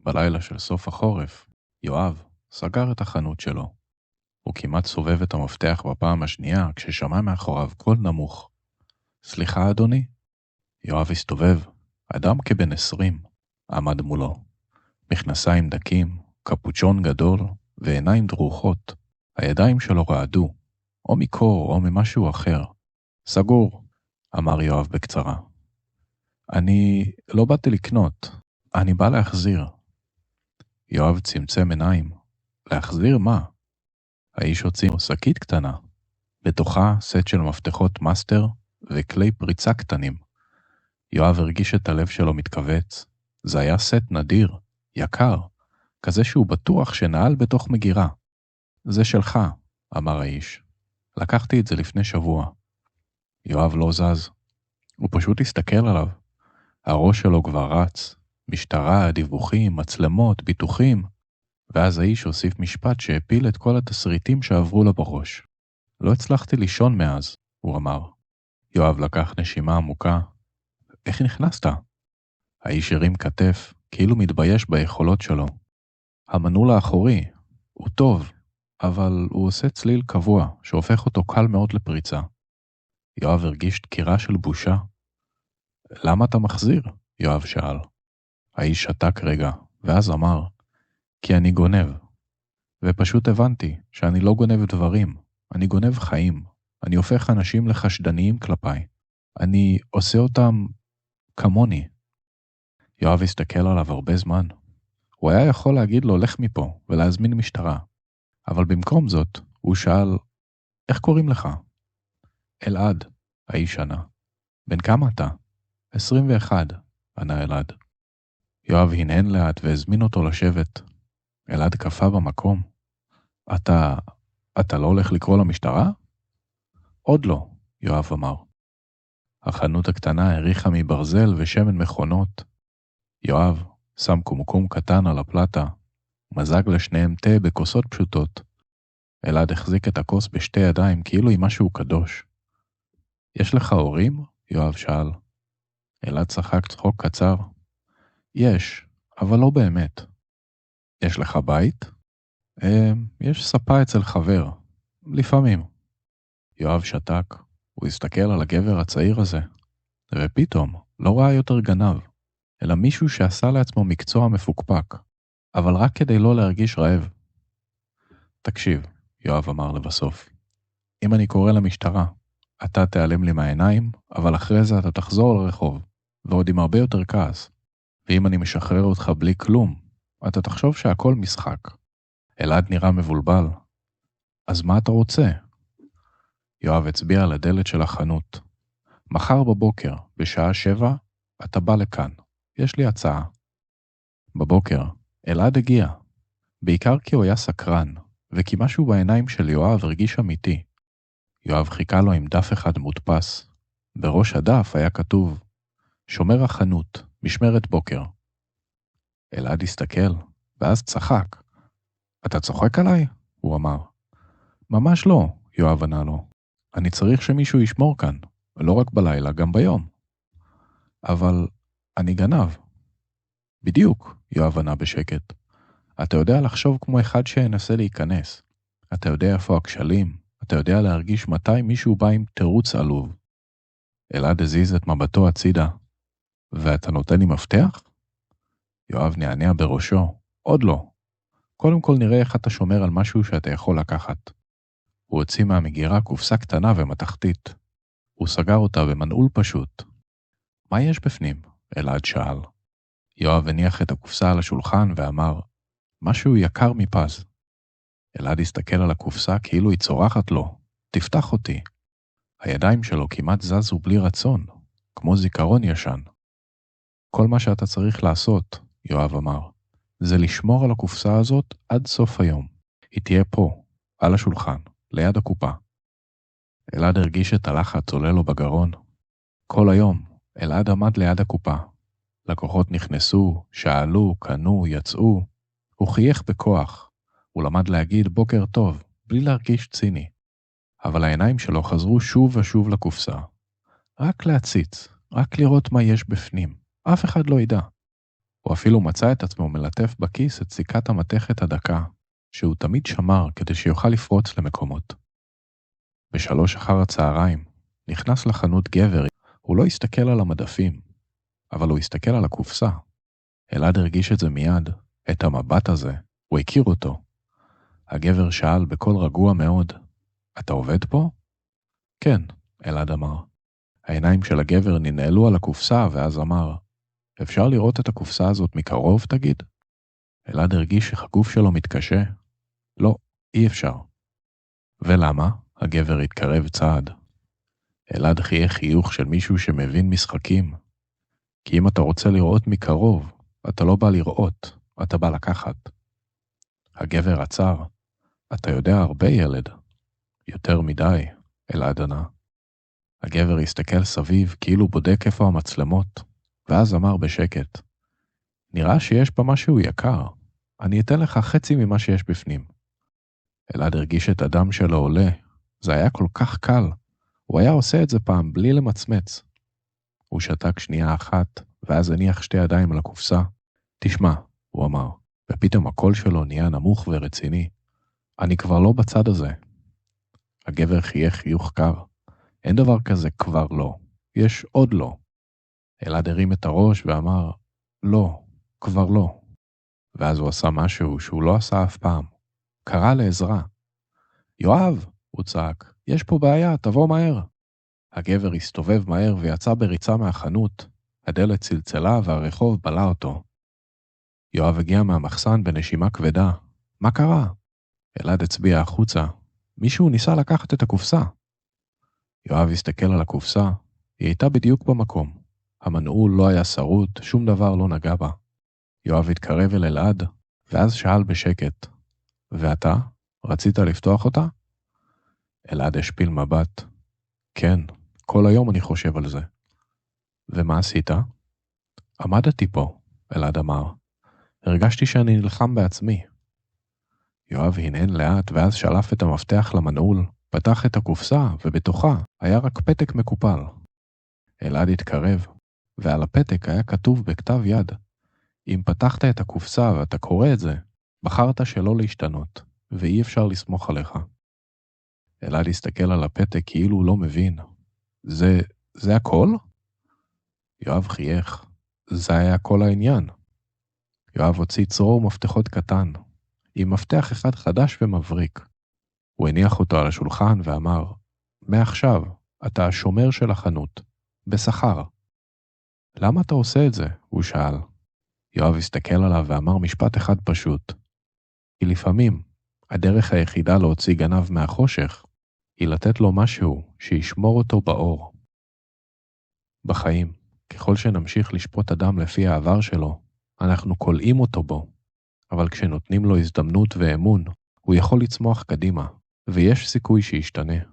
בלילה של סוף החורף, יואב סגר את החנות שלו. הוא כמעט סובב את המפתח בפעם השנייה כששמע מאחוריו קול נמוך. סליחה אדוני? יואב הסתובב. אדם כבן 20 עמד מולו. מכנסיים דקים, קפוצ'ון גדול ועיניים דרוכות. הידיים שלו רעדו, או מקור או ממשהו אחר. סגור, אמר יואב בקצרה. אני לא באתי לקנות, אני בא להחזיר. יואב צמצם עיניים. להחזיר מה? האיש הוציא שקית קטנה. בתוכה סט של מפתחות מאסטר וכלי פריצה קטנים. יואב הרגיש את הלב שלו מתכווץ. זה היה סט נדיר, יקר, כזה שהוא בטוח שנעל בתוך מגירה. זה שלך, אמר האיש. לקחתי את זה לפני שבוע. יואב לא זז. הוא פשוט הסתכל עליו. הראש שלו כבר רץ. משטרה, דיווחים, מצלמות, ביטוחים. ואז האיש הוסיף משפט שהפיל את כל התסריטים שעברו לו בראש. לא הצלחתי לישון מאז, הוא אמר. יואב לקח נשימה עמוקה. איך נכנסת? האיש הרים כתף, כאילו מתבייש ביכולות שלו. המנעול האחורי, הוא טוב, אבל הוא עושה צליל קבוע, שהופך אותו קל מאוד לפריצה. יואב הרגיש דקירה של בושה. למה אתה מחזיר? יואב שאל. האיש שתק רגע, ואז אמר, כי אני גונב. ופשוט הבנתי שאני לא גונב דברים, אני גונב חיים. אני הופך אנשים לחשדניים כלפיי. אני עושה אותם כמוני. יואב הסתכל עליו הרבה זמן. הוא היה יכול להגיד לו, לך מפה, ולהזמין משטרה. אבל במקום זאת, הוא שאל, איך קוראים לך? אלעד, האיש ענה. בן כמה אתה? 21, ענה אלעד. יואב הנהן לאט והזמין אותו לשבת. אלעד קפה במקום. אתה לא הולך לקרוא למשטרה? עוד לא, יואב אמר. החנות הקטנה העריכה מברזל ושמן מכונות. יואב שם קומקום קטן על הפלטה, מזג לשניהם תה בכוסות פשוטות. אלעד החזיק את הכוס בשתי ידיים כאילו היא משהו קדוש. יש לך הורים? יואב שאל. אלעד צחק צחוק קצר. יש, אבל לא באמת. יש לך בית? יש ספה אצל חבר. לפעמים. יואב שתק. הוא הסתכל על הגבר הצעיר הזה. ופתאום לא ראה יותר גנב, אלא מישהו שעשה לעצמו מקצוע מפוקפק, אבל רק כדי לא להרגיש רעב. תקשיב, יואב אמר לבסוף. אם אני קורא למשטרה, אתה תיעלם לי מהעיניים, אבל אחרי זה אתה תחזור לרחוב, ועוד עם הרבה יותר כעס. ואם אני משחרר אותך בלי כלום, אתה תחשוב שהכל משחק. אלעד נראה מבולבל. אז מה אתה רוצה? יואב הצביע על הדלת של החנות. מחר בבוקר, בשעה 7, אתה בא לכאן. יש לי הצעה. בבוקר, אלעד הגיע. בעיקר כי הוא היה סקרן, וכי משהו בעיניים של יואב הרגיש אמיתי. יואב חיכה לו עם דף אחד מודפס. בראש הדף היה כתוב, שומר החנות, משמרת בוקר. אלעד הסתכל, ואז צחק. אתה צוחק עליי? הוא אמר. ממש לא, יואב ענה לו. אני צריך שמישהו ישמור כאן, לא רק בלילה, גם ביום. אבל אני גנב. בדיוק, יואב ענה בשקט. אתה יודע לחשוב כמו אחד שינסה להיכנס. אתה יודע איפה הכשלים, אתה יודע להרגיש מתי מישהו בא עם תירוץ עלוב. אלעד הזיז את מבטו הצידה. ואתה נותן לי מפתח? יואב נענע בראשו. עוד לא. קודם כל נראה איך אתה שומר על משהו שאתה יכול לקחת. הוא הוציא מהמגירה קופסה קטנה ומתכתית. הוא סגר אותה במנעול פשוט. מה יש בפנים? אלעד שאל. יואב הניח את הקופסה על השולחן ואמר, משהו יקר מפז. אלעד הסתכל על הקופסה כאילו היא צורחת לו, תפתח אותי. הידיים שלו כמעט זזו בלי רצון, כמו זיכרון ישן. כל מה שאתה צריך לעשות, יואב אמר, זה לשמור על הקופסה הזאת עד סוף היום. היא תהיה פה, על השולחן, ליד הקופה. אלעד הרגיש את הלחץ עולה לו בגרון. כל היום, אלעד עמד ליד הקופה. לקוחות נכנסו, שאלו, קנו, יצאו. הוא חייך בכוח. הוא למד להגיד בוקר טוב, בלי להרגיש ציני. אבל העיניים שלו חזרו שוב ושוב לקופסה. רק להציץ, רק לראות מה יש בפנים. אף אחד לא ידע. הוא אפילו מצא את עצמו מלטף בכיס את סיכת המתכת הדקה, שהוא תמיד שמר כדי שיוכל לפרוץ למקומות. ב3 אחר הצהריים נכנס לחנות גבר. הוא לא הסתכל על המדפים, אבל הוא הסתכל על הקופסה. אלעד הרגיש את זה מיד, את המבט הזה, הוא הכיר אותו. הגבר שאל בקול רגוע מאוד, אתה עובד פה? כן, אלעד אמר. העיניים של הגבר ננעלו על הקופסה ואז אמר, אפשר לראות את הקופסה הזאת מקרוב תגיד? אלעד הרגיש שהגוף שלו מתקשה. לא, אי אפשר. ולמה? הגבר התקרב צעד. אלעד חייך חיוך של מישהו שמבין משחקים. כי אם אתה רוצה לראות מקרוב, אתה לא בא לראות, אתה בא לקחת. הגבר עצר. אתה יודע הרבה ילד. יותר מדי, אלעד ענה. הגבר הסתכל סביב כאילו בודק איפה המצלמות, ואז אמר בשקט, נראה שיש בה משהו יקר, אני אתן לך חצי ממה שיש בפנים. אלעד הרגיש את הדם שלו עולה, זה היה כל כך קל, הוא היה עושה את זה פעם בלי למצמץ. הוא שתק שנייה אחת, ואז הניח 2 ידיים על הקופסה. תשמע, הוא אמר, ופתאום הקול שלו נהיה נמוך ורציני. אני כבר לא בצד הזה. הגבר חייך חיוך קר. אין דבר כזה כבר לא. יש עוד לא. אלעד הרים את הראש ואמר, לא, כבר לא. ואז הוא עשה משהו שהוא לא עשה אף פעם. קרא לעזרה. יואב, הוא צעק, יש פה בעיה, תבוא מהר. הגבר הסתובב מהר ויצא בריצה מהחנות. הדלת צלצלה והרחוב בלע אותו. יואב הגיע מהמחסן בנשימה כבדה. מה קרה? אלעד הצביע החוצה. מישהו ניסה לקחת את הקופסה. יואב הסתכל על הקופסה. היא הייתה בדיוק במקום. המנעול לא היה שרוט, שום דבר לא נגע בה. יואב התקרב אל אלעד, ואז שאל בשקט. ואתה? רצית לפתוח אותה? אלעד השפיל מבט. כן, כל היום אני חושב על זה. ומה עשית? עמדתי פה, אלעד אמר. הרגשתי שאני נלחם בעצמי. יואב הנהן לאט ואז שלף את המפתח למנעול, פתח את הקופסה ובתוכה היה רק פתק מקופל. אלעד התקרב, ועל הפתק היה כתוב בכתב יד. אם פתחת את הקופסה ואתה קורא את זה, בחרת שלא להשתנות, ואי אפשר לסמוך עליך. אלעד הסתכל על הפתק כאילו הוא לא מבין. זה הכל? יואב חייך. זה היה כל העניין. יואב הוציא צרור מפתחות קטן, עם מפתח אחד חדש ומבריק. הוא הניח אותו על השולחן ואמר, מעכשיו אתה השומר של החנות, בשכר. למה אתה עושה את זה? הוא שאל. יואב הסתכל עליו ואמר משפט אחד פשוט. כי לפעמים הדרך היחידה להוציא גנב מהחושך היא לתת לו משהו שישמור אותו באור. בחיים, ככל שנמשיך לשפוט אדם לפי העבר שלו, אנחנו קולעים אותו בו, אבל כשנותנים לו הזדמנות ואמון, הוא יכול לצמוח קדימה, ויש סיכוי שישתנה.